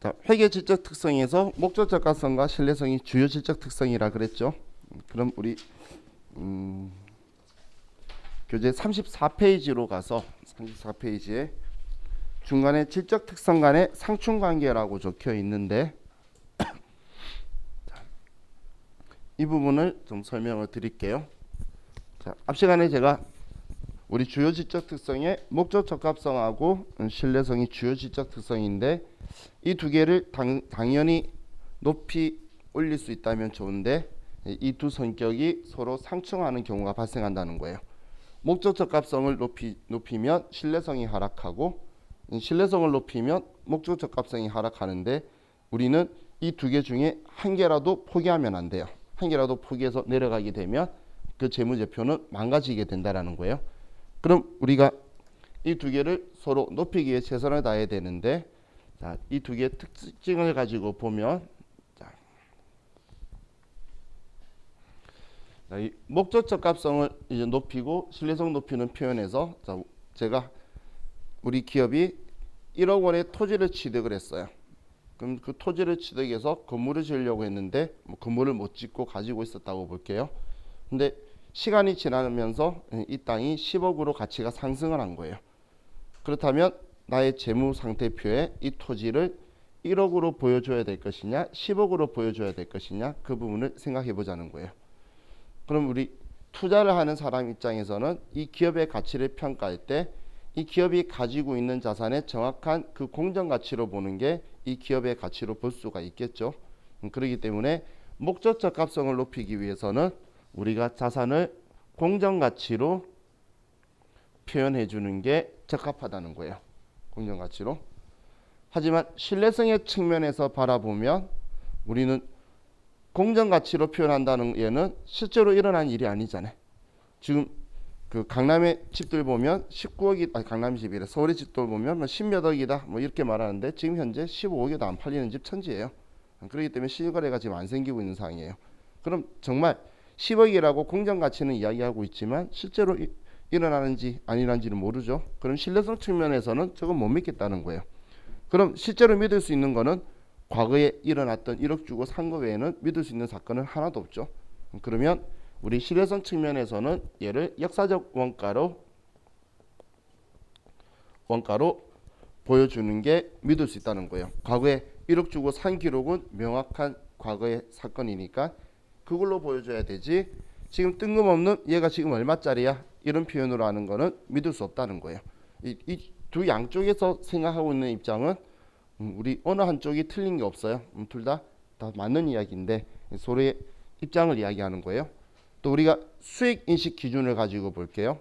자, 회계 질적 특성에서 목적 적합성과 신뢰성이 주요 질적 특성이라 그랬죠. 그럼 우리 교재 34페이지로 가서 34페이지에 중간에 질적 특성 간의 상충 관계라고 적혀 있는데 이 부분을 좀 설명을 드릴게요. 자, 앞 시간에 제가 우리 주요 질적 특성의 목적 적합성하고 신뢰성이 주요 질적 특성인데 이 두 개를 당연히 높이 올릴 수 있다면 좋은데 이 두 성격이 서로 상충하는 경우가 발생한다는 거예요. 목적 적합성을 높이면 신뢰성이 하락하고 신뢰성을 높이면 목적 적합성이 하락하는데 우리는 이 두 개 중에 한 개라도 포기하면 안 돼요. 한 개라도 포기해서 내려가게 되면 그 재무제표는 망가지게 된다는 거예요. 그럼 우리가 이 두 개를 서로 높이기 위해 최선을 다해야 되는데 자, 이 두 개의 특징을 가지고 보면 자, 이 목적 적합성을 이제 높이고 신뢰성 높이는 표현에서 자, 제가 우리 기업이 1억 원의 토지를 취득을 했어요. 그럼 그 토지를 취득해서 건물을 지으려고 했는데 건물을 못 짓고 가지고 있었다고 볼게요. 근데 시간이 지나면서 이 땅이 10억으로 가치가 상승을 한 거예요. 그렇다면 나의 재무 상태표에 이 토지를 1억으로 보여줘야 될 것이냐 10억으로 보여줘야 될 것이냐 그 부분을 생각해 보자는 거예요. 그럼 우리 투자를 하는 사람 입장에서는 이 기업의 가치를 평가할 때 이 기업이 가지고 있는 자산의 정확한 그 공정 가치로 보는 게 이 기업의 가치로 볼 수가 있겠죠. 그렇기 때문에 목적 적합성을 높이기 위해서는 우리가 자산을 공정 가치로 표현해 주는 게 적합하다는 거예요. 공정 가치로. 하지만 신뢰성의 측면에서 바라보면 우리는 공정 가치로 표현한다는 얘는 실제로 일어난 일이 아니잖아요. 지금 그 강남의 집들 보면 19억이 강남 집이래. 서울의 집들 보면 뭐 10몇 억이다 뭐 이렇게 말하는데 지금 현재 15억에도 안 팔리는 집 천지예요. 그렇기 때문에 실거래가 지금 안 생기고 있는 상황이에요. 그럼 정말 10억이라고 공정 가치는 이야기하고 있지만 실제로 일어나는지 아니란지는 모르죠. 그럼 신뢰성 측면에서는 저건 못 믿겠다는 거예요. 그럼 실제로 믿을 수 있는 거는 과거에 일어났던 1억 주고 산 거 외에는 믿을 수 있는 사건은 하나도 없죠. 그러면 우리 신뢰성 측면에서는 얘를 역사적 원가로 보여주는 게 믿을 수 있다는 거예요. 과거에 1억 주고 산 기록은 명확한 과거의 사건이니까 그걸로 보여줘야 되지 지금 뜬금없는 얘가 지금 얼마짜리야 이런 표현으로 하는 거는 믿을 수 없다는 거예요. 이 두 양쪽에서 생각하고 있는 입장은 우리 어느 한쪽이 틀린 게 없어요. 둘 다 맞는 이야기인데 서로의 입장을 이야기하는 거예요. 또 우리가 수익 인식 기준을 가지고 볼게요.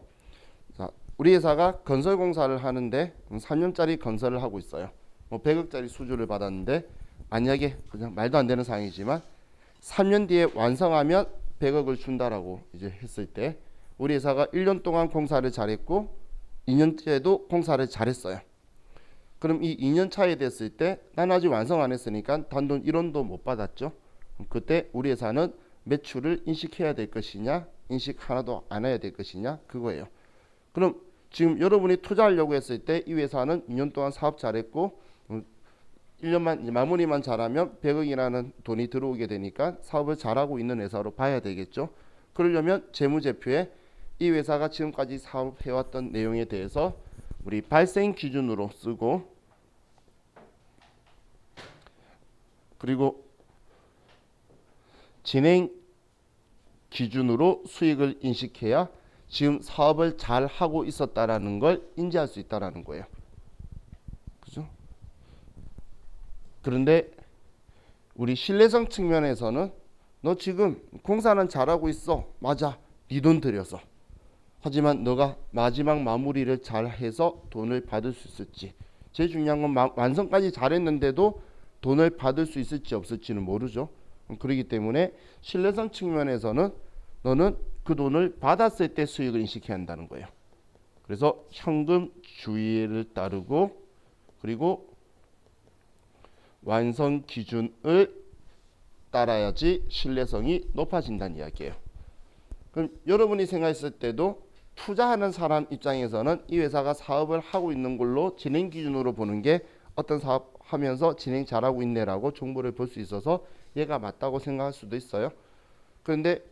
자, 우리 회사가 건설 공사를 하는데 3년짜리 건설을 하고 있어요. 뭐 100억짜리 수주를 받았는데 만약에 그냥 말도 안 되는 상황이지만 3년 뒤에 완성하면 100억을 준다라고 이제 했을 때 우리 회사가 1년 동안 공사를 잘했고 2년째도 공사를 잘했어요. 그럼 이 2년 차에 됐을 때 난 아직 완성 안 했으니까 단돈 1원도 못 받았죠. 그때 우리 회사는 매출을 인식해야 될 것이냐 인식 하나도 안 해야 될 것이냐 그거예요. 그럼 지금 여러분이 투자하려고 했을 때 이 회사는 2년 동안 사업 잘했고 1년만 마무리만 잘하면 100억이라는 돈이 들어오게 되니까 사업을 잘하고 있는 회사로 봐야 되겠죠. 그러려면 재무제표에 이 회사가 지금까지 사업해왔던 내용에 대해서 우리 발생 기준으로 쓰고 그리고 진행 기준으로 수익을 인식해야 지금 사업을 잘 하고 있었다라는 걸 인지할 수 있다라는 거예요. 그죠? 그런데 우리 신뢰성 측면에서는 너 지금 공사는 잘하고 있어. 맞아. 네 돈 들여서. 하지만 너가 마지막 마무리를 잘해서 돈을 받을 수 있을지. 제일 중요한 건 완성까지 잘했는데도 돈을 받을 수 있을지 없을지는 모르죠. 그렇기 때문에 신뢰성 측면에서는 너는 그 돈을 받았을 때 수익을 인식해야 한다는 거예요. 그래서 현금 주의를 따르고 그리고 완성 기준을 따라야지 신뢰성이 높아진다는 이야기예요. 그럼 여러분이 생각했을 때도 투자하는 사람 입장에서는 이 회사가 사업을 하고 있는 걸로 진행 기준으로 보는 게 어떤 사업 하면서 진행 잘하고 있네라고 정보를 볼 수 있어서 얘가 맞다고 생각할 수도 있어요. 그런데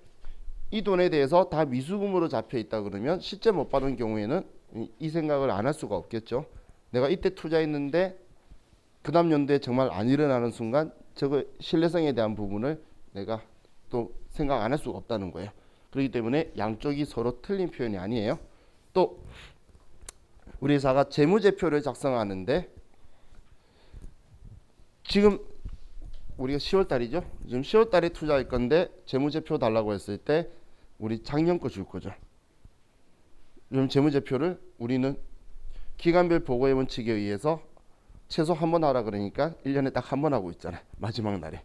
이 돈에 대해서 다 미수금으로 잡혀 있다 그러면 실제 못 받은 경우에는 이 생각을 안 할 수가 없겠죠. 내가 이때 투자했는데 그 다음 연도에 정말 안 일어나는 순간 저거 신뢰성에 대한 부분을 내가 또 생각 안 할 수가 없다는 거예요. 그렇기 때문에 양쪽이 서로 틀린 표현이 아니에요. 또 우리 회사가 재무제표를 작성하는데 지금 우리가 10월 달이죠. 지금 10월 달에 투자할 건데 재무제표 달라고 했을 때 우리 작년 거 줄 거죠. 그럼 재무제표를 우리는 기간별 보고의 원칙에 의해서 최소 한 번 하라 그러니까 1년에 딱 한 번 하고 있잖아요. 마지막 날에.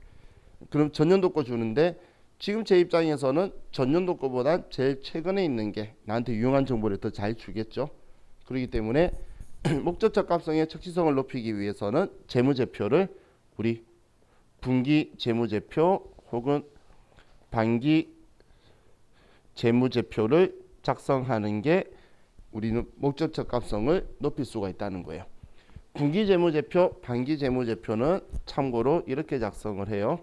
그럼 전년도 거 주는데 지금 제 입장에서는 전년도 거보단 제일 최근에 있는 게 나한테 유용한 정보를 더 잘 주겠죠. 그렇기 때문에 목적 적합성의 적시성을 높이기 위해서는 재무제표를 우리 분기 재무제표 혹은 반기 재무제표를 작성하는 게 우리는 목적 적합성을 높일 수가 있다는 거예요. 분기 재무제표, 반기 재무제표는 참고로 이렇게 작성을 해요.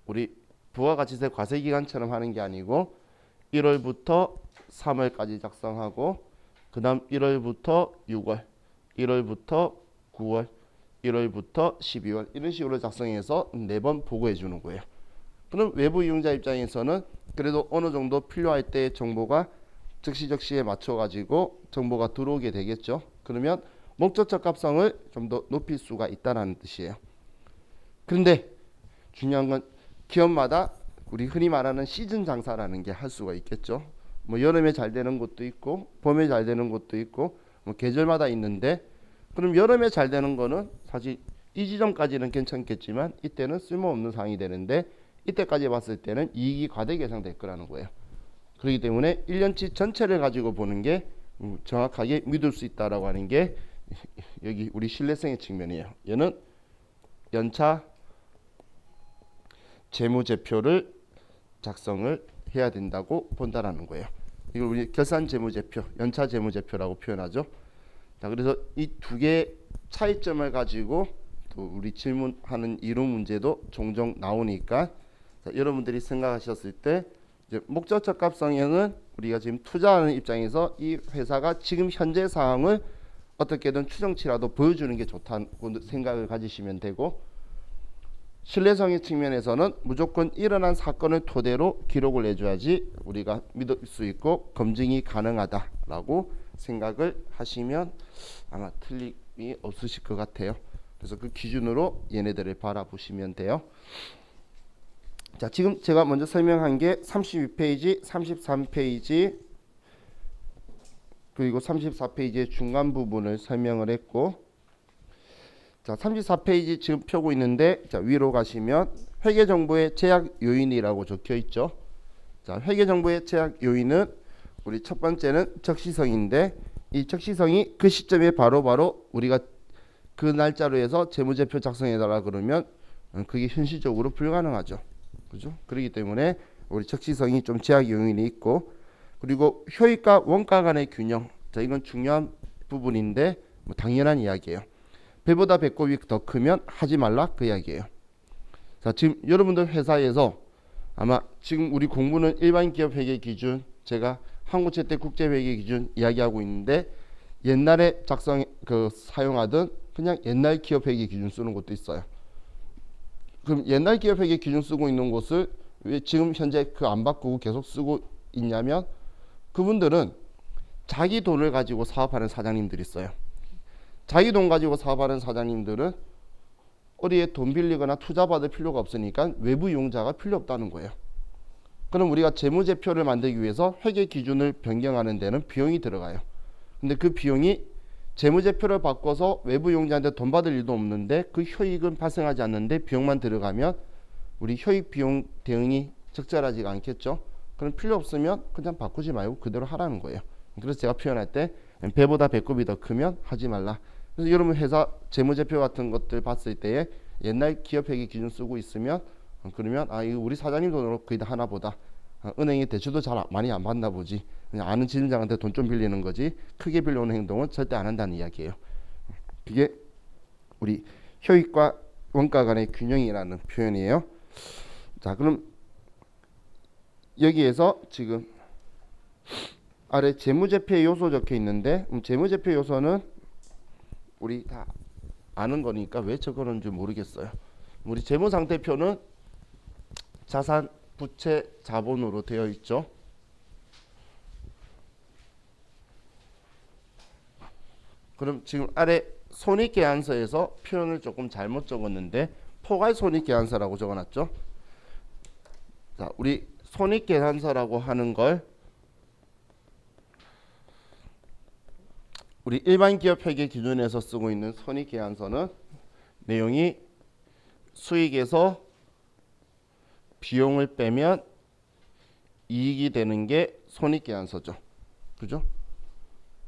우리 부가가치세 과세기간처럼 하는 게 아니고 1월부터 3월까지 작성하고 그 다음 1월부터 6월, 1월부터 9월, 1월부터 12월 이런 식으로 작성해서 4번 보고해 주는 거예요. 그럼 외부 이용자 입장에서는 그래도 어느 정도 필요할 때 정보가 즉시적시에 맞춰 가지고 정보가 들어오게 되겠죠. 그러면 목적 적합성을 좀 더 높일 수가 있다는 뜻이에요. 그런데 중요한 건 기업마다 우리 흔히 말하는 시즌 장사라는 게 할 수가 있겠죠. 뭐 여름에 잘 되는 곳도 있고 봄에 잘 되는 곳도 있고 뭐 계절마다 있는데 그럼 여름에 잘 되는 거는 사실 이 지점까지는 괜찮겠지만 이때는 쓸모없는 상황이 되는데 이때까지 봤을 때는 이익이 과대하게 예상될 거라는 거예요. 그렇기 때문에 1년치 전체를 가지고 보는 게 정확하게 믿을 수 있다라고 하는 게 여기 우리 신뢰성의 측면이에요. 얘는 연차 재무제표를 작성을 해야 된다고 본다라는 거예요. 이걸 우리 결산 재무제표, 연차 재무제표라고 표현하죠. 자, 그래서 이 두 개의 차이점을 가지고 또 우리 질문하는 이론 문제도 종종 나오니까 자, 여러분들이 생각하셨을 때 이제 목적 적합성에는 우리가 지금 투자하는 입장에서 이 회사가 지금 현재 상황을 어떻게든 추정치라도 보여주는 게 좋다고 생각을 가지시면 되고 신뢰성의 측면에서는 무조건 일어난 사건을 토대로 기록을 해줘야지 우리가 믿을 수 있고 검증이 가능하다라고 생각을 하시면 아마 틀림이 없으실 것 같아요. 그래서 그 기준으로 얘네들을 바라보시면 돼요. 자, 지금 제가 먼저 설명한 게 32페이지, 33페이지 그리고 34페이지의 중간 부분을 설명을 했고 자, 34페이지 지금 펴고 있는데 자, 위로 가시면 회계정보의 제약 요인이라고 적혀 있죠. 자, 회계정보의 제약 요인은 우리 첫 번째는 적시성인데 이 적시성이 그 시점에 바로바로 우리가 그 날짜로 해서 재무제표 작성해달라 그러면 그게 현실적으로 불가능하죠. 그죠? 그렇기 때문에 우리 적시성이 좀 제약 요인이 있고 그리고 효익과 원가 간의 균형. 자, 이건 중요한 부분인데 뭐 당연한 이야기예요. 배보다 배꼽이 더 크면 하지 말라 그 이야기예요. 자, 지금 여러분들 회사에서 아마 지금 우리 공부는 일반 기업 회계 기준 제가 한국채택 국제 회계 기준 이야기하고 있는데 옛날에 사용하던 그냥 옛날 기업 회계 기준 쓰는 곳도 있어요. 그럼 옛날 기업 회계 기준 쓰고 있는 곳을 왜 지금 현재 그 안 바꾸고 계속 쓰고 있냐면 그분들은 자기 돈을 가지고 사업하는 사장님들이 있어요. 자기 돈 가지고 사업하는 사장님들은 어디에 돈 빌리거나 투자 받을 필요가 없으니까 외부 이용자가 필요 없다는 거예요. 그럼 우리가 재무제표를 만들기 위해서 회계 기준을 변경하는 데는 비용이 들어가요. 근데 그 비용이 재무제표를 바꿔서 외부 이용자한테 돈 받을 일도 없는데 그 효익은 발생하지 않는데 비용만 들어가면 우리 효익 비용 대응이 적절하지가 않겠죠. 그럼 필요 없으면 그냥 바꾸지 말고 그대로 하라는 거예요. 그래서 제가 표현할 때 배보다 배꼽이 더 크면 하지 말라. 그래서 여러분 회사 재무제표 같은 것들 봤을 때에 옛날 기업회계 기준 쓰고 있으면 그러면 이거 우리 사장님 돈으로 거의 다 하나 보다. 은행에 대출도 잘 많이 안 받나 보지. 그냥 아는 지점장한테 돈 좀 빌리는 거지 크게 빌려오는 행동은 절대 안 한다는 이야기예요. 그게 우리 효익과 원가 간의 균형이라는 표현이에요. 자, 그럼 여기에서 지금 아래 재무제표 요소 적혀 있는데 재무제표 요소는 우리 다 아는 거니까 왜 적어놓은지 모르겠어요. 우리 재무상태표는 자산, 부채, 자본으로 되어 있죠. 그럼 지금 아래 손익계산서에서 표현을 조금 잘못 적었는데 포괄손익계산서라고 적어놨죠. 자, 우리 손익계산서라고 하는 걸 우리 일반 기업 회계 기준에서 쓰고 있는 손익계산서는 내용이 수익에서 비용을 빼면 이익이 되는 게 손익계산서죠. 그죠?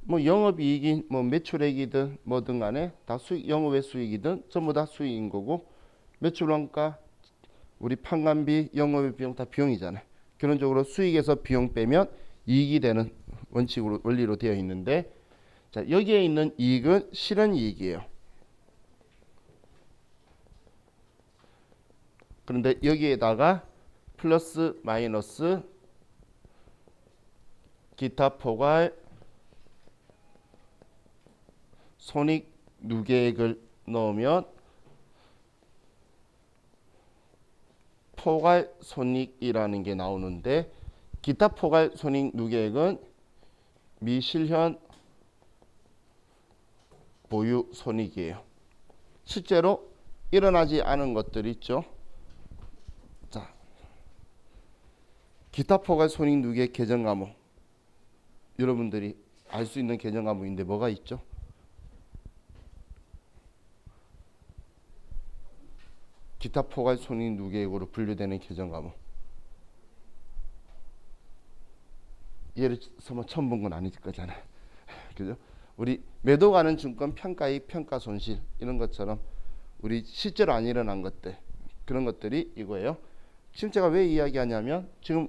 뭐 영업이익이 뭐 매출액이든 뭐든 간에 다 수익, 영업의 수익이든 전부 다 수익인 거고, 매출원가, 우리 판관비, 영업의 비용 다 비용이잖아요. 결론적으로 수익에서 비용 빼면 이익이 되는 원칙으로 원리로 되어 있는데, 자, 여기에 있는 이익은 실현이익이에요. 그런데 여기에다가 플러스 마이너스 기타 포괄 손익 누계액을 넣으면 포괄 손익이라는 게 나오는데, 기타 포괄 손익 누계액은 미실현 보유 손익이에요. 실제로 일어나지 않은 것들 있죠. 자, 기타 포괄 손익 누계액 계정 과목, 여러분들이 알 수 있는 계정 과목인데 뭐가 있죠? 기타 포괄 손익 누계액으로 분류되는 계정 과목. 예를 들어서 처음 본 건 아닐 거잖아요. 그죠? 우리 매도 가는 증권 평가이익, 평가 손실 이런 것처럼 우리 실제로 안 일어난 것들, 그런 것들이 이거예요. 지금 제가 왜 이야기하냐면, 지금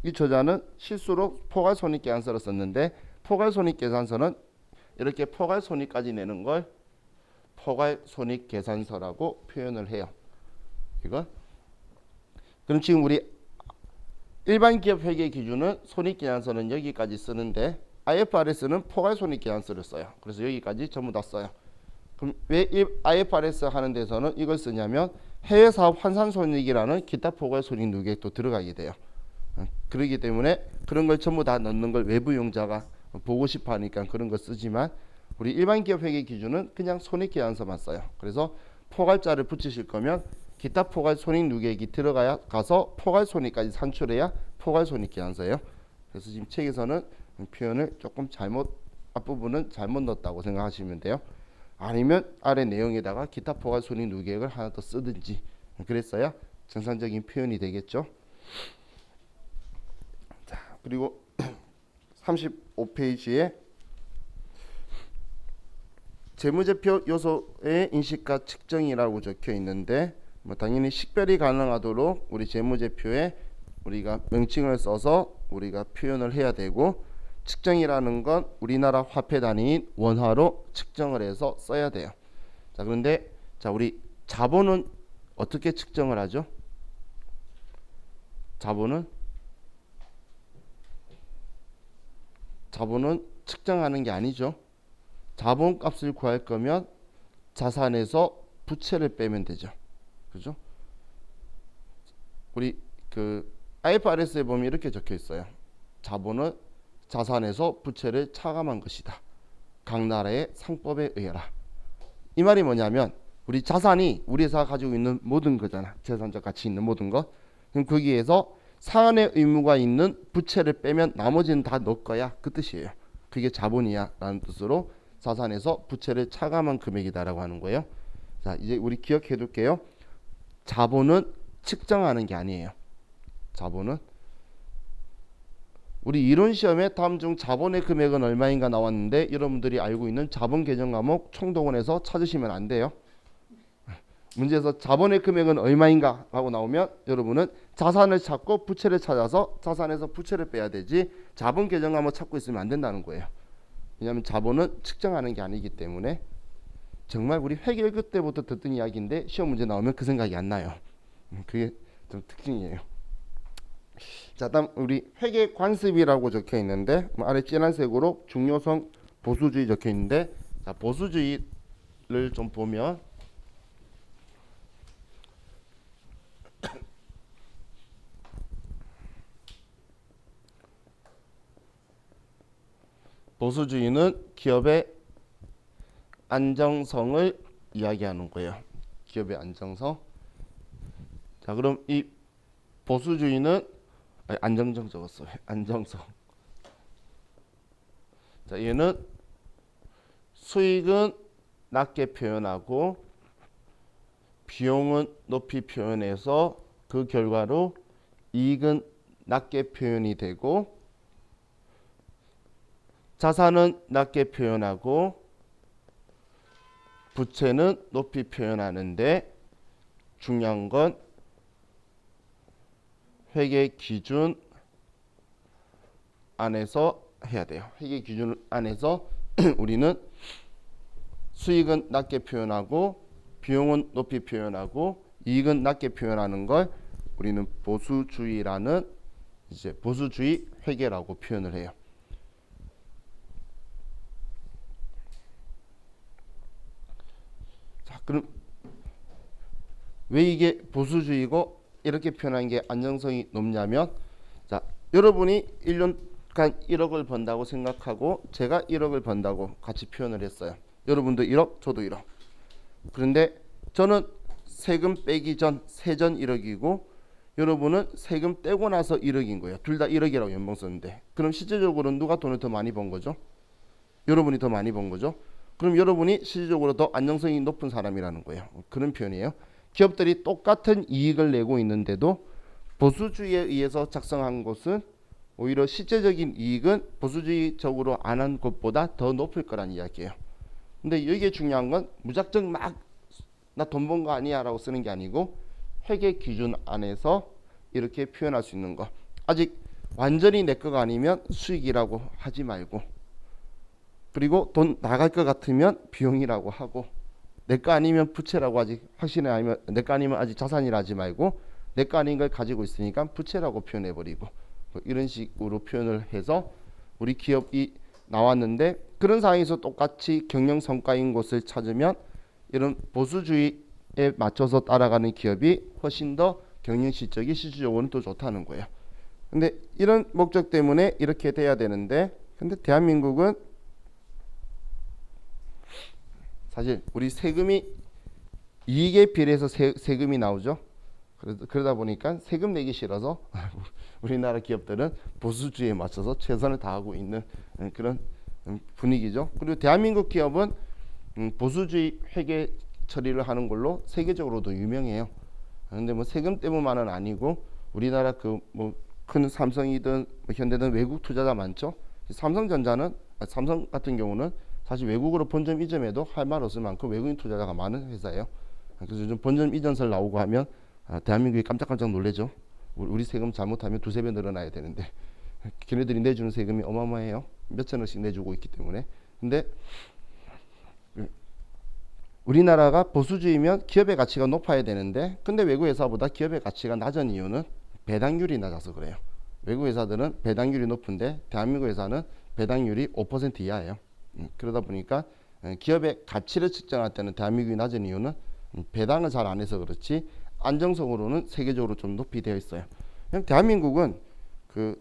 이 저자는 실수로 포괄 손익 계산서를 썼는데, 포괄 손익 계산서는 이렇게 포괄 손익까지 내는 걸 포괄 손익 계산서라고 표현을 해요. 이거. 그럼 지금 우리 일반 기업 회계 기준은 손익 계산서는 여기까지 쓰는데, IFRS는 포괄 손익 계산서를 써요. 그래서 여기까지 전부 다 써요. 그럼 왜 IFRS 하는 데서는 이걸 쓰냐면, 해외 사업 환산 손익이라는 기타 포괄 손익 누계액도 들어가게 돼요. 그렇기 때문에 그런 걸 전부 다 넣는 걸 외부 용자가 보고 싶어 하니까 그런 거 쓰지만, 우리 일반 기업 회계 기준은 그냥 손익 계산서만 써요. 그래서 포괄자를 붙이실 거면 기타 포괄 손익 누계액이 들어가야 가서 포괄 손익까지 산출해야 포괄 손익 계산서예요. 그래서 지금 책에서는 표현을 조금 잘못, 앞부분은 잘못 넣었다고 생각하시면 돼요. 아니면 아래 내용에다가 기타 포괄 손익 누계액을 하나 더 쓰든지 그랬어야 정상적인 표현이 되겠죠. 자, 그리고 35페이지에 재무제표 요소의 인식과 측정이라고 적혀 있는데, 뭐 당연히 식별이 가능하도록 우리 재무제표에 우리가 명칭을 써서 우리가 표현을 해야 되고, 측정이라는 건 우리나라 화폐 단위인 원화로 측정을 해서 써야 돼요. 자, 그런데 자, 우리 자본은 어떻게 측정을 하죠? 자본은 측정하는 게 아니죠. 자본값을 구할 거면 자산에서 부채를 빼면 되죠. 그죠? 우리 그 IFRS에 보면 이렇게 적혀 있어요. 자본은 자산에서 부채를 차감한 것이다. 각 나라의 상법에 의하라. 이 말이 뭐냐면, 우리 자산이 우리 회사가 가지고 있는 모든 거잖아. 재산적 가치 있는 모든 것. 그럼 거기에서 상환의 의무가 있는 부채를 빼면 나머지는 다 넣을 거야. 그 뜻이에요. 그게 자본이야 라는 뜻으로 자산에서 부채를 차감한 금액이다라고 하는 거예요. 자, 이제 우리 기억해 둘게요. 자본은 측정하는 게 아니에요. 자본은 우리 이론 시험에 다음 중 자본의 금액은 얼마인가 나왔는데, 여러분들이 알고 있는 자본 계정 과목 총동원해서 찾으시면 안 돼요. 문제에서 자본의 금액은 얼마인가 라고 나오면 여러분은 자산을 찾고 부채를 찾아서 자산에서 부채를 빼야 되지, 자본 계정 과목 찾고 있으면 안 된다는 거예요. 왜냐하면 자본은 측정하는 게 아니기 때문에. 정말 우리 회계 1급 때부터 듣던 이야기인데 시험 문제 나오면 그 생각이 안 나요. 그게 좀 특징이에요. 자, 다음 우리 회계 관습이라고 적혀 있는데 아래 진한 색으로 중요성 보수주의 적혀 있는데, 자, 보수주의를 좀 보면 보수주의는 기업의 안정성을 이야기하는 거예요. 기업의 안정성. 자, 그럼 이 보수주의는 안정성 적었어요. 안정성. 자, 얘는 수익은 낮게 표현하고 비용은 높이 표현해서 그 결과로 이익은 낮게 표현이 되고 자산은 낮게 표현하고 부채는 높이 표현하는데 중요한 건 회계 기준 안에서 해야 돼요. 회계 기준 안에서 우리는 수익은 낮게 표현하고 비용은 높이 표현하고 이익은 낮게 표현하는 걸 우리는 보수주의라는 이제 보수주의 회계라고 표현을 해요. 자, 그럼 왜 이게 보수주의고 이렇게 표현한 게 안정성이 높냐면, 자, 여러분이 1년간 1억을 번다고 생각하고 제가 1억을 번다고 같이 표현을 했어요. 여러분도 1억, 저도 1억. 그런데 저는 세금 빼기 전 세전 1억이고 여러분은 세금 떼고 나서 1억인 거예요. 둘 다 1억이라고 연봉 썼는데, 그럼 실질적으로 누가 돈을 더 많이 번 거죠? 여러분이 더 많이 번 거죠. 그럼 여러분이 실질적으로 더 안정성이 높은 사람이라는 거예요. 그런 표현이에요. 기업들이 똑같은 이익을 내고 있는데도 보수주의에 의해서 작성한 것은 오히려 실제적인 이익은 보수주의적으로 안 한 것보다 더 높을 거란 이야기예요. 근데 여기에 중요한 건 무작정 막 나 돈 번 거 아니야 라고 쓰는 게 아니고 회계 기준 안에서 이렇게 표현할 수 있는 거. 아직 완전히 내 거가 아니면 수익이라고 하지 말고, 그리고 돈 나갈 것 같으면 비용이라고 하고, 내 거 아니면 부채라고 아직 확신이 아니면 내 거 아니면 아직 자산이라 하지 말고 내 거 아닌 걸 가지고 있으니까 부채라고 표현해 버리고, 이런 식으로 표현을 해서 우리 기업이 나왔는데, 그런 상황에서 똑같이 경영 성과인 곳을 찾으면 이런 보수주의에 맞춰서 따라가는 기업이 훨씬 더 경영 실적이 실질적으로는 더 좋다는 거예요. 근데 이런 목적 때문에 이렇게 돼야 되는데, 근데 대한민국은 사실 우리 세금이 이익에 비례해서 세금이 나오죠. 그러다 보니까 세금 내기 싫어서 우리나라 기업들은 보수주의에 맞춰서 최선을 다하고 있는 그런 분위기죠. 그리고 대한민국 기업은 보수주의 회계 처리를 하는 걸로 세계적으로도 유명해요. 그런데 뭐 세금 때문만은 아니고 우리나라 그 뭐 큰 삼성이든 현대든 외국 투자자 많죠. 삼성전자는 삼성 같은 경우는 사실 외국으로 본점 이전에도 할 말 없을 만큼 외국인 투자자가 많은 회사예요. 그래서 요즘 본점 이전설 나오고 하면 대한민국이 깜짝깜짝 놀래죠. 우리 세금 잘못하면 두세 배 늘어나야 되는데 걔네들이 내주는 세금이 어마어마해요. 몇천억씩 내주고 있기 때문에. 근데 우리나라가 보수주의면 기업의 가치가 높아야 되는데, 근데 외국 회사보다 기업의 가치가 낮은 이유는 배당률이 낮아서 그래요. 외국 회사들은 배당률이 높은데 대한민국 회사는 배당률이 5% 이하예요. 그러다 보니까 기업의 가치를 측정할 때는 대한민국이 낮은 이유는 배당을 잘 안 해서 그렇지 안정성으로는 세계적으로 좀 높이 되어 있어요. 그냥 대한민국은 그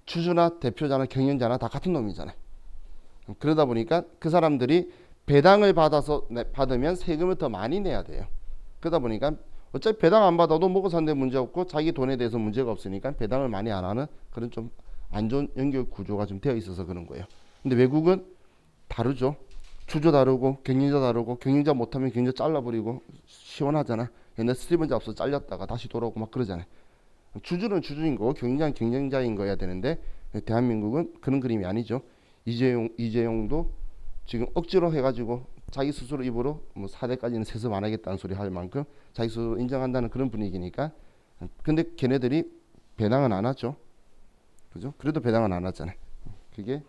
주주나 대표자나 경영자나 다 같은 놈이잖아요. 그러다 보니까 그 사람들이 배당을 받으면 세금을 더 많이 내야 돼요. 그러다 보니까 어차피 배당 안 받아도 먹고 사는데 문제 없고 자기 돈에 대해서 문제가 없으니까 배당을 많이 안 하는 그런 좀 안 좋은 연결 구조가 좀 되어 있어서 그런 거예요. 근데 외국은 다르죠. 주주 다르고 경영자 다르고, 경영자 못하면 경영자 잘라버리고 시원하잖아. 옛날 스티븐 잡스 잘렸다가 다시 돌아오고 막 그러잖아요. 주주는 주주인 거고 경영자는 경영자인 거야 되는데 대한민국은 그런 그림이 아니죠. 이재용도 지금 억지로 해가지고 자기 스스로 입으로 뭐 4대까지는 세습 안 하겠다는 소리 할 만큼 자기 스스로 인정한다는 그런 분위기니까. 근데 걔네들이 배당은 안 하죠. 그죠? 그래도 배당은 안 하잖아요. 그게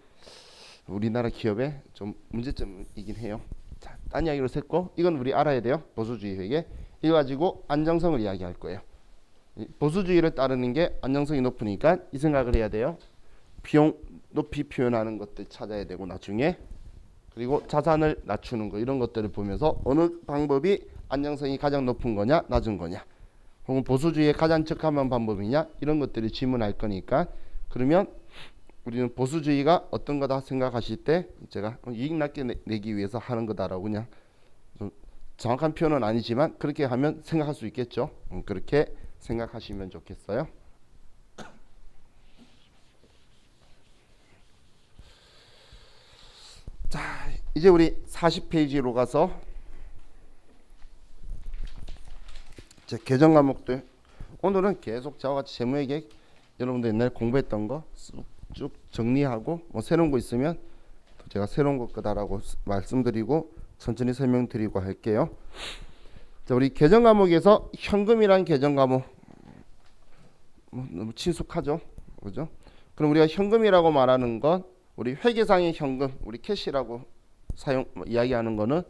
우리나라 기업의 좀 문제점이긴 해요. 자, 딴 이야기로 셌고 이건 우리 알아야 돼요. 보수주의 회계. 이거 가지고 안정성을 이야기할 거예요. 보수주의를 따르는 게 안정성이 높으니까 이 생각을 해야 돼요. 비용 높이 표현하는 것들 찾아야 되고 나중에 그리고 자산을 낮추는 거 이런 것들을 보면서 어느 방법이 안정성이 가장 높은 거냐 낮은 거냐 혹은 보수주의에 가장 적합한 방법이냐 이런 것들을 질문할 거니까 그러면 우리는 보수주의가 어떤 거다 생각하실 때 제가 이익 낮게 내기 위해서 하는 거다라고 그냥 좀 정확한 표현은 아니지만 그렇게 하면 생각할 수 있겠죠. 그렇게 생각하시면 좋겠어요. 자, 이제 우리 40페이지로 가서 제 개정 과목들 오늘은 계속 저와 같이 재무회계 여러분들 옛날 공부했던 거 쭉 정리하고 뭐 새로운 거 있으면 제가 새로운 것 거다라고 말씀드리고 천천히 설명드리고 할게요. 자, 우리 개정 과목에서 현금이란 개정 과목 너무 친숙하죠, 그죠? 그럼 우리가 현금이라고 말하는 건 우리 회계상의 현금, 우리 캐시라고 이야기하는 거는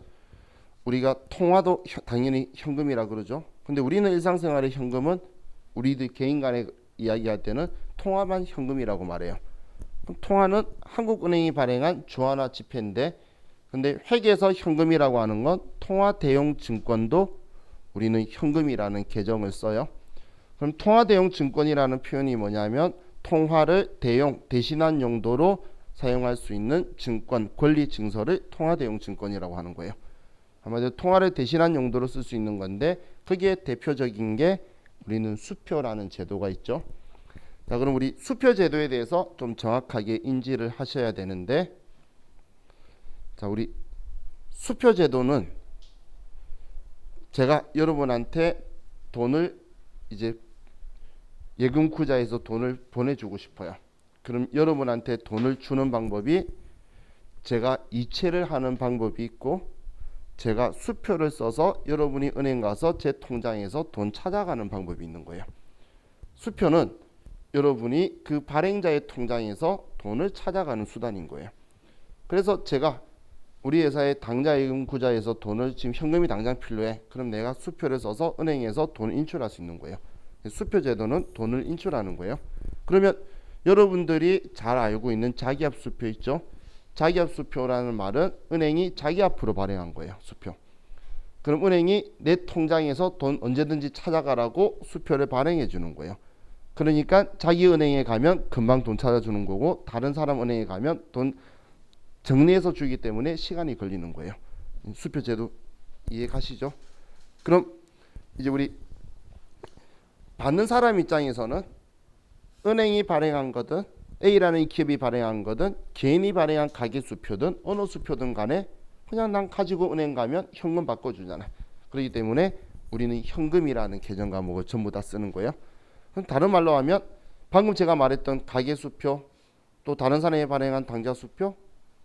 우리가 통화도 당연히 현금이라 그러죠. 근데 우리는 일상생활의 현금은 우리들 개인 간에 이야기할 때는 통화만 현금이라고 말해요. 그럼 통화는 한국은행이 발행한 주화나 지폐인데 근데 회계에서 현금이라고 하는 건 통화 대용 증권도 우리는 현금이라는 계정을 써요. 그럼 통화 대용 증권이라는 표현이 뭐냐면 통화를 대신한 용도로 사용할 수 있는 증권, 권리 증서를 통화 대용 증권이라고 하는 거예요. 아마도 통화를 대신한 용도로 쓸 수 있는 건데 그게 대표적인 게 우리는 수표라는 제도가 있죠. 자, 그럼 우리 수표 제도에 대해서 좀 정확하게 인지를 하셔야 되는데 자, 우리 수표 제도는 제가 여러분한테 돈을 이제 예금 구자에서 돈을 보내주고 싶어요. 그럼 여러분한테 돈을 주는 방법이 제가 이체를 하는 방법이 있고 제가 수표를 써서 여러분이 은행 가서 제 통장에서 돈 찾아가는 방법이 있는 거예요. 수표는 여러분이 그 발행자의 통장에서 돈을 찾아가는 수단인 거예요. 그래서 제가 우리 회사의 당좌 예금 구자에서 돈을 지금 현금이 당장 필요해. 그럼 내가 수표를 써서 은행에서 돈을 인출할 수 있는 거예요. 수표 제도는 돈을 인출하는 거예요. 그러면 여러분들이 잘 알고 있는 자기압 수표 있죠? 자기압 수표라는 말은 은행이 자기 앞으로 발행한 거예요. 수표. 그럼 은행이 내 통장에서 돈 언제든지 찾아가라고 수표를 발행해 주는 거예요. 그러니까 자기 은행에 가면 금방 돈 찾아주는 거고 다른 사람 은행에 가면 돈 정리해서 주기 때문에 시간이 걸리는 거예요. 수표 제도 이해 가시죠? 그럼 이제 우리 받는 사람 입장에서는 은행이 발행한 거든 A라는 이 기업이 발행한 거든 개인이 발행한 가계 수표든 어느 수표든 간에 그냥 난 가지고 은행 가면 현금 바꿔주잖아. 그렇기 때문에 우리는 현금이라는 계정 과목을 전부 다 쓰는 거예요. 그럼 다른 말로 하면 방금 제가 말했던 가계 수표 또 다른 사람이 발행한 당좌 수표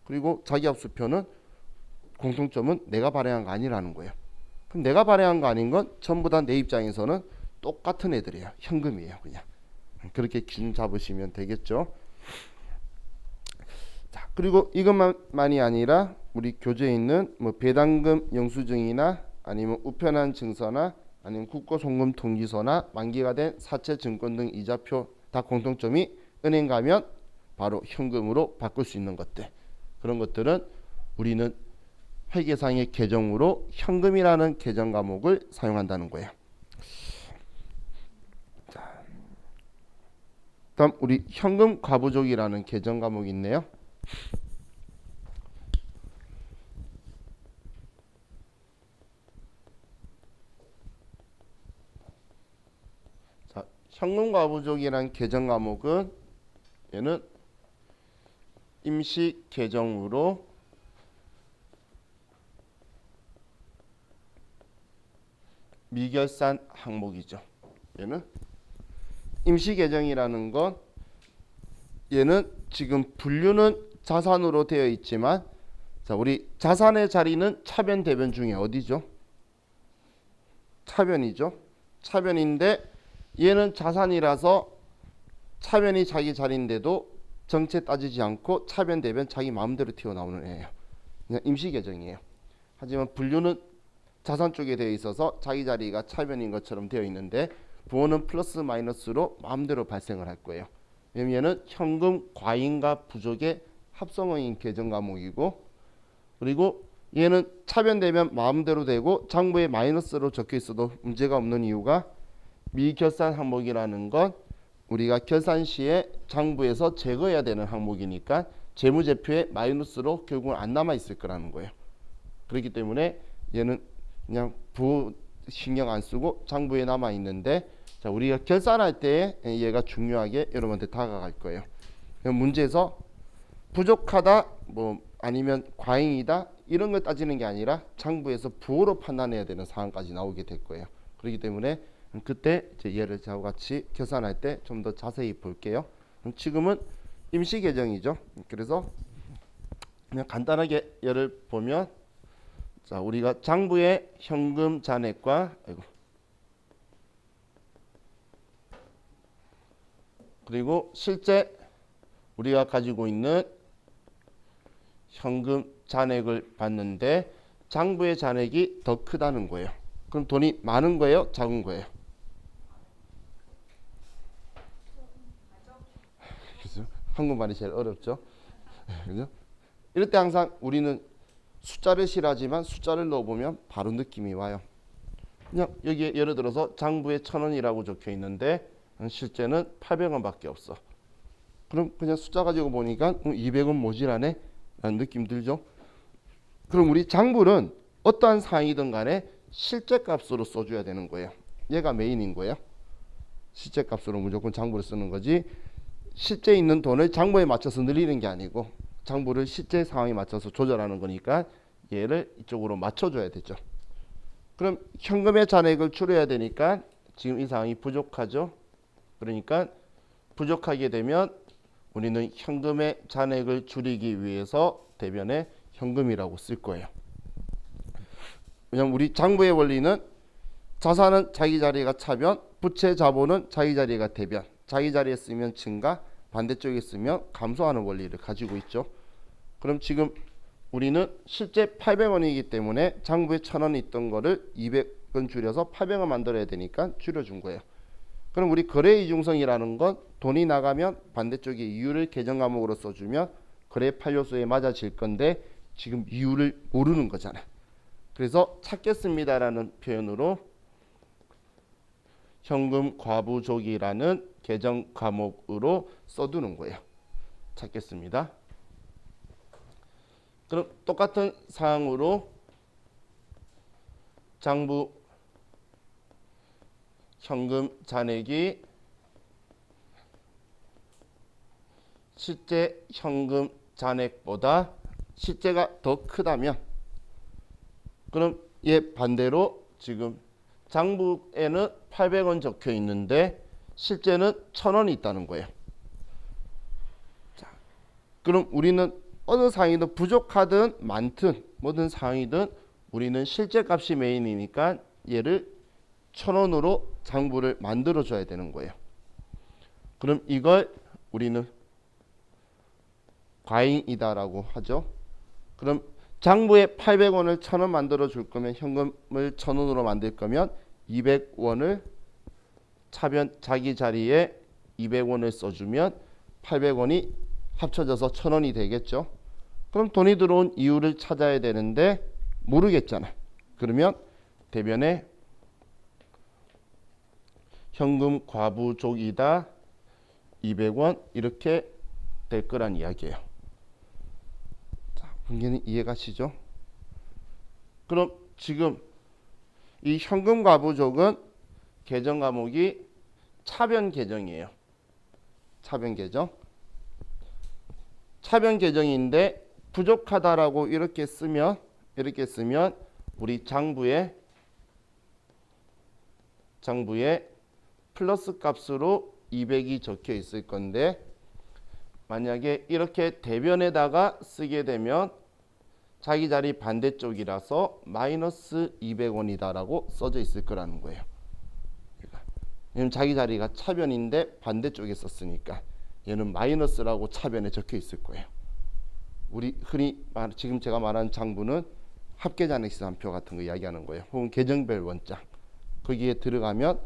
그리고 자기압 수표는 공통점은 내가 발행한 거 아니라는 거예요. 그럼 내가 발행한 거 아닌 건 전부 다 내 입장에서는 똑같은 애들이에요. 현금이에요. 그냥 그렇게 기준 잡으시면 되겠죠. 자, 그리고 이것만이 아니라 우리 교재에 있는 뭐 배당금 영수증이나 아니면 우편한 증서나 아니면 국고송금 통지서나 만기가 된 사채 증권 등 이자표 다 공통점이 은행 가면 바로 현금으로 바꿀 수 있는 것들. 그런 것들은 우리는 회계상의 계정으로 현금이라는 계정 과목을 사용한다는 거예요. 자, 다음 우리 현금 과부족이라는 계정 과목이 있네요. 자, 현금 과부족이라는 계정 과목은 얘는 임시 계정으로 미결산 항목이죠. 얘는 임시 계정이라는 건 얘는 지금 분류는 자산으로 되어 있지만 자, 우리 자산의 자리는 차변 대변 중에 어디죠? 차변이죠. 차변인데 얘는 자산이라서 차변이 자기 자리인데도 정체 따지지 않고 차변 대변 자기 마음대로 튀어나오는 애예요. 그냥 임시 계정이에요. 하지만 분류는 자산 쪽에 되어 있어서 자기 자리가 차변인 것처럼 되어 있는데 부호는 플러스 마이너스로 마음대로 발생을 할 거예요. 왜냐면 얘는 현금 과잉과 부족의 합성어인 계정 과목이고, 그리고 얘는 차변되면 마음대로 되고 장부에 마이너스로 적혀 있어도 문제가 없는 이유가 미결산 항목이라는 건 우리가 결산 시에 장부에서 제거해야 되는 항목이니까 재무제표에 마이너스로 결국은 안 남아 있을 거라는 거예요. 그렇기 때문에 얘는 그냥 부호 신경 안 쓰고 장부에 남아 있는데, 자, 우리가 결산할 때 얘가 중요하게 여러분한테 다가갈 거예요. 문제에서 부족하다 뭐 아니면 과잉이다 이런 걸 따지는 게 아니라 장부에서 부호로 판단해야 되는 상황까지 나오게 될 거예요. 그렇기 때문에 그때 이제 얘를 저와 같이 계산할 때 좀 더 자세히 볼게요. 지금은 임시 계정이죠. 그래서 그냥 간단하게 얘를 보면, 자, 우리가 장부의 현금 잔액과 그리고 실제 우리가 가지고 있는 현금 잔액을 봤는데 장부의 잔액이 더 크다는 거예요. 그럼 돈이 많은 거예요? 작은 거예요? 그죠? 한국말이 제일 어렵죠. 그죠? 이럴 때 항상 우리는 숫자를 싫어하지만 숫자를 넣어보면 바로 느낌이 와요. 그냥 여기에 예를 들어서 장부에 1,000원이라고 적혀 있는데 실제는 800원밖에 없어. 그럼 그냥 숫자 가지고 보니까 200원 모자라네 라는 느낌 들죠. 그럼 우리 장부는 어떠한 상황이든 간에 실제 값으로 써줘야 되는 거예요. 얘가 메인인 거예요. 실제 값으로 무조건 장부를 쓰는 거지, 실제 있는 돈을 장부에 맞춰서 늘리는 게 아니고 장부를 실제 상황에 맞춰서 조절하는 거니까 얘를 이쪽으로 맞춰줘야 되죠. 그럼 현금의 잔액을 줄여야 되니까 지금 이 상황이 부족하죠. 그러니까 부족하게 되면 우리는 현금의 잔액을 줄이기 위해서 대변에 현금이라고 쓸 거예요. 왜냐면 우리 장부의 원리는 자산은 자기 자리가 차변, 부채 자본은 자기 자리가 대변, 자기 자리에 쓰면 증가, 반대쪽에 쓰면 감소하는 원리를 가지고 있죠. 그럼 지금 우리는 실제 800원이기 때문에 장부에 1,000원 있던 거를 200원 줄여서 800원 만들어야 되니까 줄여준 거예요. 그럼 우리 거래 이중성이라는 건 돈이 나가면 반대쪽에 이율을 계정 과목으로 써주면 거래 판료수에 맞아질 건데 지금 이율을 모르는 거잖아요. 그래서 찾겠습니다라는 표현으로 현금 과부족이라는 계정 과목으로 써두는 거예요. 찾겠습니다. 그럼 똑같은 사항으로 장부 현금 잔액이 실제 현금 잔액보다 실제가 더 크다면, 그럼 얘 반대로 지금 장부에는 800원 적혀 있는데 실제는 1,000원이 있다는 거예요. 자, 그럼 우리는 어느 상황이든 부족하든 많든 뭐든 상황이든 우리는 실제 값이 메인이니까 얘를 1,000원으로 장부를 만들어 줘야 되는 거예요. 그럼 이걸 우리는 과잉이다라고 하죠. 그럼 장부에 800원을 1,000원 만들어 줄 거면, 현금을 1,000원으로 만들 거면 200원을 차변 자기 자리에 200원을 써주면 800원이 합쳐져서 1,000원이 되겠죠. 그럼 돈이 들어온 이유를 찾아야 되는데 모르겠잖아. 그러면 대변에 현금 과부족이다 200원 이렇게 될 거란 이야기예요. 자, 분명히 이해가시죠? 그럼 지금 이 현금 과부족은 계정 과목이 차변 계정이에요. 차변 계정. 차변 계정인데 부족하다라고 이렇게 쓰면 우리 장부에 플러스 값으로 200이 적혀 있을 건데, 만약에 이렇게 대변에다가 쓰게 되면 자기 자리 반대쪽이라서 마이너스 200원이다라고 써져 있을 거라는 거예요. 왜냐면 자기 자리가 차변인데 반대쪽에 썼으니까 얘는 마이너스라고 차변에 적혀 있을 거예요. 우리 흔히 지금 제가 말하는 장부는 합계잔액시산표 같은 거 이야기하는 거예요. 혹은 계정별 원장. 거기에 들어가면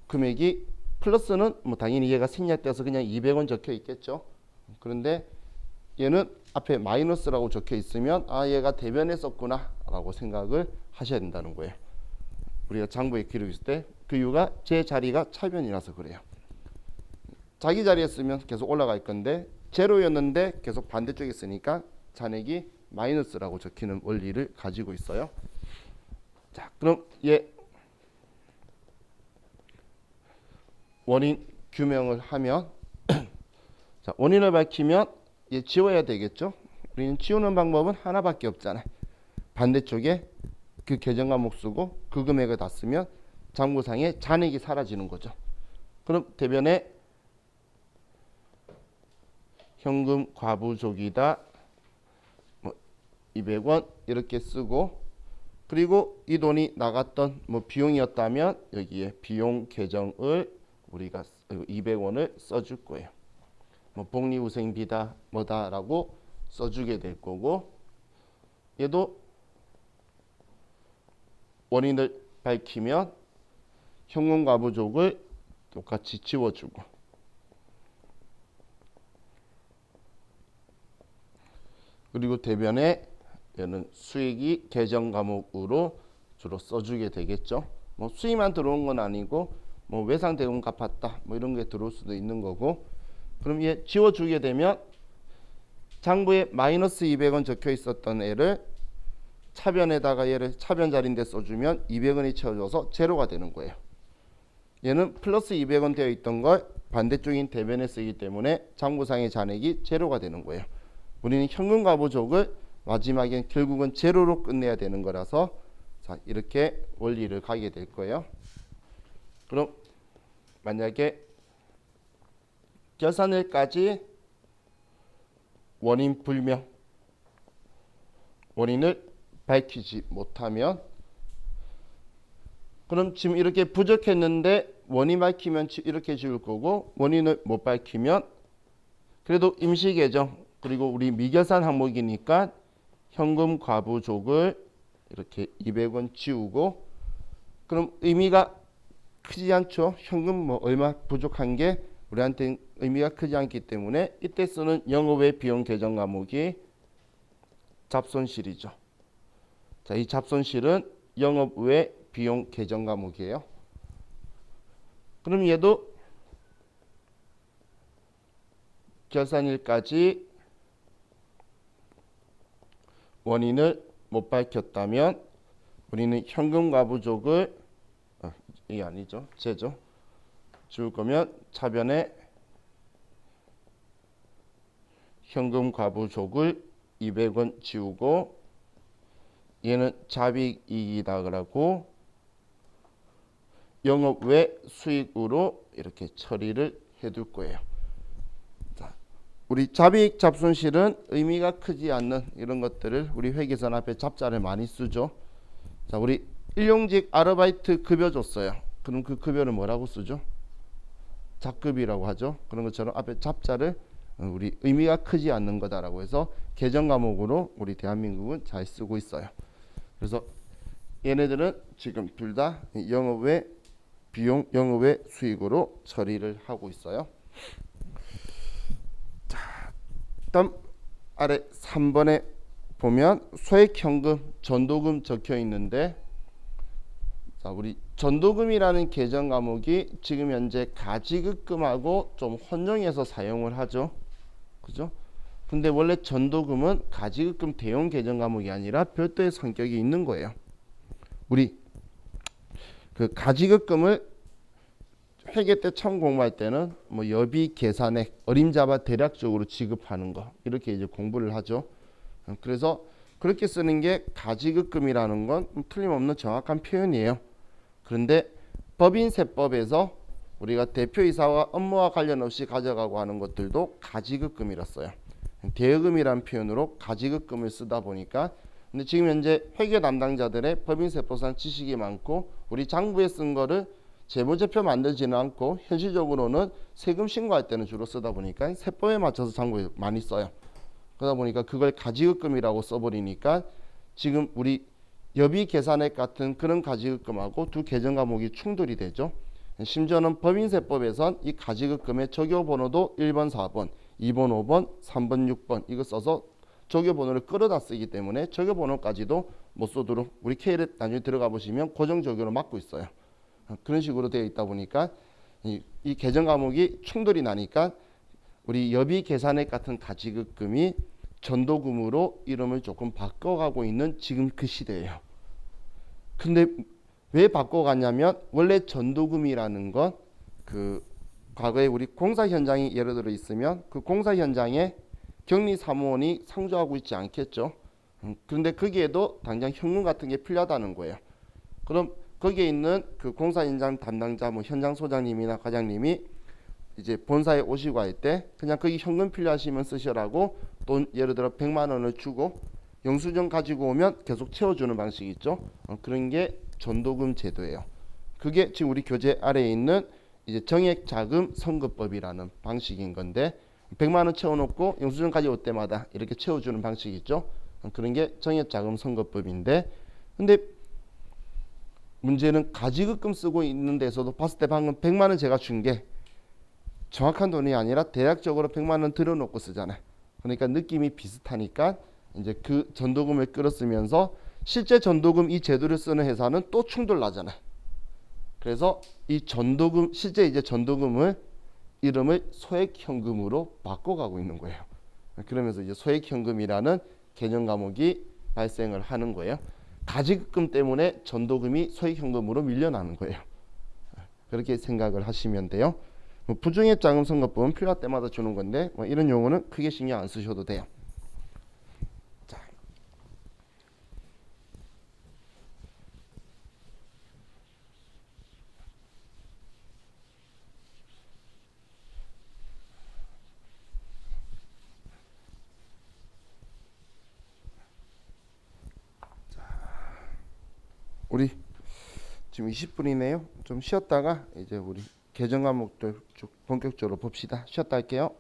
금액이 플러스는 뭐 당연히 얘가 생략돼서 그냥 200원 적혀 있겠죠. 그런데 얘는 앞에 마이너스라고 적혀 있으면 아 얘가 대변에 썼구나 라고 생각을 하셔야 된다는 거예요. 우리가 장부에 기록했을 때 그 이유가 제 자리가 차변이라서 그래요. 자기 자리에 쓰면 계속 올라갈 건데 제로였는데 계속 반대쪽에 쓰니까 잔액이 마이너스라고 적히는 원리를 가지고 있어요. 자, 그럼 얘 원인 규명을 하면 자, 원인을 밝히면 얘 지워야 되겠죠. 우리는 지우는 방법은 하나밖에 없잖아요. 반대쪽에 그 계정 과목 쓰고 그 금액을 다 쓰면 장부상에 잔액이 사라지는 거죠. 그럼 대변에 현금 과부족이다 200원 이렇게 쓰고 그리고 이 돈이 나갔던 뭐 비용이었다면 여기에 비용 계정을 우리가 200원을 써줄 거예요. 뭐 복리후생비다 뭐다라고 써주게 될 거고 얘도 원인을 밝히면 현금 과부족을 똑같이 지워주고 그리고 대변에 얘는 수익이 계정 과목으로 주로 써주게 되겠죠. 뭐 수익만 들어온 건 아니고 뭐 외상 대금 갚았다 뭐 이런 게 들어올 수도 있는 거고 그럼 얘 지워주게 되면 장부에 마이너스 200원 적혀 있었던 애를 차변에다가 얘를 차변 자리인데 써주면 200원이 채워져서 제로가 되는 거예요. 얘는 플러스 200원 되어 있던 걸 반대쪽인 대변에 쓰기 때문에 장부상의 잔액이 제로가 되는 거예요. 우리는 현금 과부족을 마지막엔 결국은 제로로 끝내야 되는 거라서 자 이렇게 원리를 가게 될 거예요. 그럼 만약에 결산일까지 원인 불명 원인을 밝히지 못하면 그럼 지금 이렇게 부족했는데 원인 밝히면 이렇게 지울 거고 원인을 못 밝히면 그래도 임시계정 그리고 우리 미결산 항목이니까 현금 과부족을 이렇게 200원 지우고 그럼 의미가 크지 않죠. 현금 뭐 얼마 부족한 게 우리한테 의미가 크지 않기 때문에 이때 쓰는 영업외 비용 계정 과목이 잡손실이죠. 자, 이 잡손실은 영업외 비용 계정 과목이에요. 그럼 얘도 결산일까지 원인을 못 밝혔다면 우리는 현금 과부족을 이게 아니죠. 제죠. 지울 거면 차변에 현금 과부족을 200원 지우고 얘는 잡이익이다 그러고 영업 외 수익으로 이렇게 처리를 해둘 거예요. 자, 우리 잡이익 잡손실은 의미가 크지 않는 이런 것들을 우리 회계선 앞에 잡자를 많이 쓰죠. 자, 우리 일용직 아르바이트 급여 줬어요. 그럼 그 급여를 뭐라고 쓰죠? 잡급이라고 하죠. 그런 것처럼 앞에 잡자를 우리 의미가 크지 않는 거다라고 해서 계정 과목으로 우리 대한민국은 잘 쓰고 있어요. 그래서 얘네들은 지금 둘 다 영업외 비용, 영업외 수익으로 처리를 하고 있어요. 자, 다음 아래 3번에 보면 소액현금, 전도금 적혀 있는데 자, 우리 전도금이라는 계정 과목이 지금 현재 가지급금하고 좀 혼용해서 사용을 하죠. 그죠? 근데 원래 전도금은 가지급금 대용 계정 과목이 아니라 별도의 성격이 있는 거예요. 우리 그 가지급금을 회계 때 처음 공부할 때는 뭐 여비 계산액 어림잡아 대략적으로 지급하는 거 이렇게 이제 공부를 하죠. 그래서 그렇게 쓰는 게 가지급금이라는 건 틀림없는 정확한 표현이에요. 그런데 법인세법에서 우리가 대표이사와 업무와 관련 없이 가져가고 하는 것들도 가지급금이라 써요. 대여금이라는 표현으로 가지급금을 쓰다 보니까 근데 지금 현재 회계 담당자들의 법인세법상 지식이 많고 우리 장부에 쓴 거를 재무제표 만들지는 않고 현실적으로는 세금 신고할 때는 주로 쓰다 보니까 세법에 맞춰서 장부에 많이 써요. 그러다 보니까 그걸 가지급금이라고 써버리니까 지금 우리 여비 계산액 같은 그런 가지급금하고 두 계정 과목이 충돌이 되죠. 심지어는 법인세법에선 이 가지급금의 적요번호도 1번, 4번, 2번, 5번, 3번, 6번 이거 써서 적요번호를 끌어다 쓰기 때문에 적요번호까지도 못 쓰도록 우리 K를 나중에 들어가 보시면 고정적요로 막고 있어요. 그런 식으로 되어 있다 보니까 이 계정 과목이 충돌이 나니까 우리 여비 계산액 같은 가지급금이 전도금으로 이름을 조금 바꿔가고 있는 지금 그 시대예요. 근데 왜 바꿔갔냐면 원래 전도금이라는 건 그 과거에 우리 공사 현장이 예를 들어 있으면 그 공사 현장에 격리 사무원이 상주하고 있지 않겠죠. 그런데 거기에도 당장 현금 같은 게 필요하다는 거예요. 그럼 거기에 있는 그 공사 현장 담당자 뭐 현장 소장님이나 과장님이 이제 본사에 오시고 할 때 그냥 거기 현금 필요하시면 쓰시라고 돈 예를 들어 100만 원을 주고 영수증 가지고 오면 계속 채워주는 방식이 있죠. 그런 게 전도금 제도예요. 그게 지금 우리 교재 아래에 있는 이제 정액자금 선거법이라는 방식인 건데 100만 원 채워놓고 영수증 가져올 때마다 이렇게 채워주는 방식이 있죠. 그런 게 정액자금 선거법인데 근데 문제는 가지급금 쓰고 있는 데서도 봤을 때 방금 100만 원 제가 준 게 정확한 돈이 아니라 대략적으로 100만 원 들어놓고 쓰잖아요. 그러니까 느낌이 비슷하니까 이제 그 전도금을 끌었으면서 실제 전도금 이 제도를 쓰는 회사는 또 충돌 나잖아요. 그래서 이 전도금 실제 이제 전도금을 이름을 소액현금으로 바꿔가고 있는 거예요. 그러면서 이제 소액현금이라는 개념 과목이 발생을 하는 거예요. 가지급금 때문에 전도금이 소액현금으로 밀려나는 거예요. 그렇게 생각을 하시면 돼요. 부정액자금 선거법은 필요할 때마다 주는 건데 뭐 이런 용어는 크게 신경 안 쓰셔도 돼요. 자. 우리 지금 20분이네요. 좀 쉬었다가 이제 우리 개정 과목들 쭉 본격적으로 봅시다. 쉬었다 할게요.